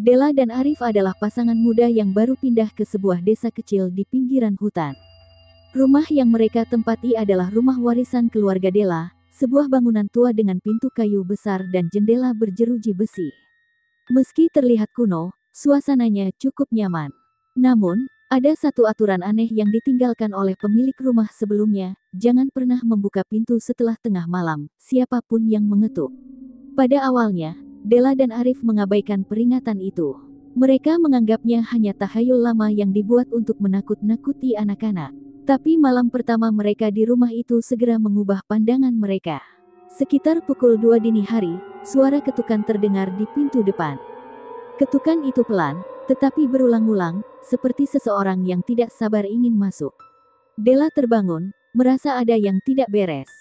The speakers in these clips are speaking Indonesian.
Della dan Arif adalah pasangan muda yang baru pindah ke sebuah desa kecil di pinggiran hutan. Rumah yang mereka tempati adalah rumah warisan keluarga Della, sebuah bangunan tua dengan pintu kayu besar dan jendela berjeruji besi. Meski terlihat kuno, suasananya cukup nyaman. Namun, ada satu aturan aneh yang ditinggalkan oleh pemilik rumah sebelumnya, jangan pernah membuka pintu setelah tengah malam, siapapun yang mengetuk. Pada awalnya, Della dan Arif mengabaikan peringatan itu. Mereka menganggapnya hanya tahayul lama yang dibuat untuk menakut-nakuti anak-anak. Tapi malam pertama mereka di rumah itu segera mengubah pandangan mereka. Sekitar pukul 2 dini hari, suara ketukan terdengar di pintu depan. Ketukan itu pelan, tetapi berulang-ulang, seperti seseorang yang tidak sabar ingin masuk. Della terbangun, merasa ada yang tidak beres.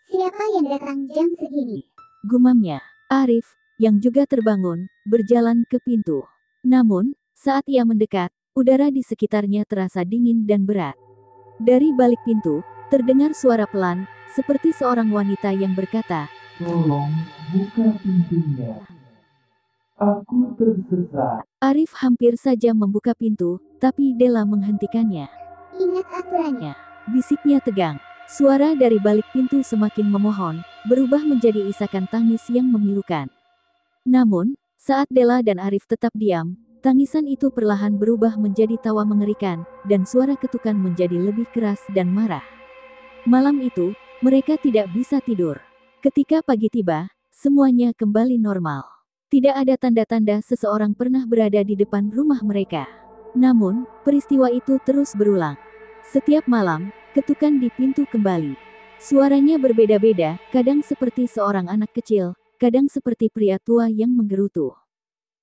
Siapa yang datang jam segini? Gumamnya. Arif, yang juga terbangun, berjalan ke pintu. Namun, saat ia mendekat, udara di sekitarnya terasa dingin dan berat. Dari balik pintu, terdengar suara pelan, seperti seorang wanita yang berkata, "Tolong buka pintunya. Aku tersesat." Arif hampir saja membuka pintu, tapi Della menghentikannya. Ingat aturannya. Bisiknya tegang. Suara dari balik pintu semakin memohon, berubah menjadi isakan tangis yang memilukan. Namun, saat Della dan Arif tetap diam, tangisan itu perlahan berubah menjadi tawa mengerikan, dan suara ketukan menjadi lebih keras dan marah. Malam itu, mereka tidak bisa tidur. Ketika pagi tiba, semuanya kembali normal. Tidak ada tanda-tanda seseorang pernah berada di depan rumah mereka. Namun, peristiwa itu terus berulang. Setiap malam, ketukan di pintu kembali. Suaranya berbeda-beda, kadang seperti seorang anak kecil, kadang seperti pria tua yang menggerutu.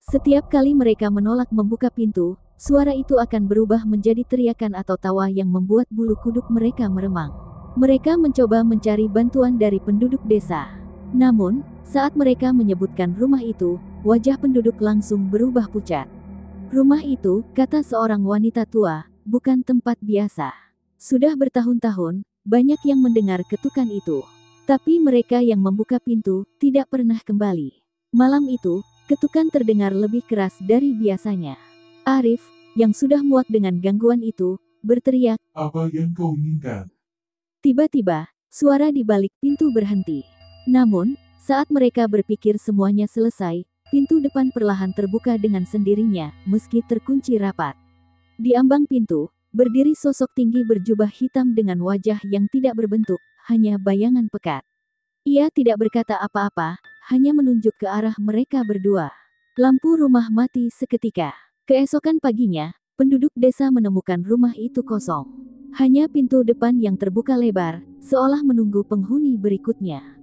Setiap kali mereka menolak membuka pintu, suara itu akan berubah menjadi teriakan atau tawa yang membuat bulu kuduk mereka meremang. Mereka mencoba mencari bantuan dari penduduk desa. Namun, saat mereka menyebutkan rumah itu, wajah penduduk langsung berubah pucat. Rumah itu, kata seorang wanita tua, bukan tempat biasa. Sudah bertahun-tahun, banyak yang mendengar ketukan itu. Tapi mereka yang membuka pintu, tidak pernah kembali. Malam itu, ketukan terdengar lebih keras dari biasanya. Arif, yang sudah muak dengan gangguan itu, berteriak. "Apa yang kau inginkan?" Tiba-tiba, suara di balik pintu berhenti. Namun, saat mereka berpikir semuanya selesai, pintu depan perlahan terbuka dengan sendirinya, meski terkunci rapat. Di ambang pintu, berdiri sosok tinggi berjubah hitam dengan wajah yang tidak berbentuk, hanya bayangan pekat. Ia tidak berkata apa-apa, hanya menunjuk ke arah mereka berdua. Lampu rumah mati seketika. Keesokan paginya, penduduk desa menemukan rumah itu kosong. Hanya pintu depan yang terbuka lebar, seolah menunggu penghuni berikutnya.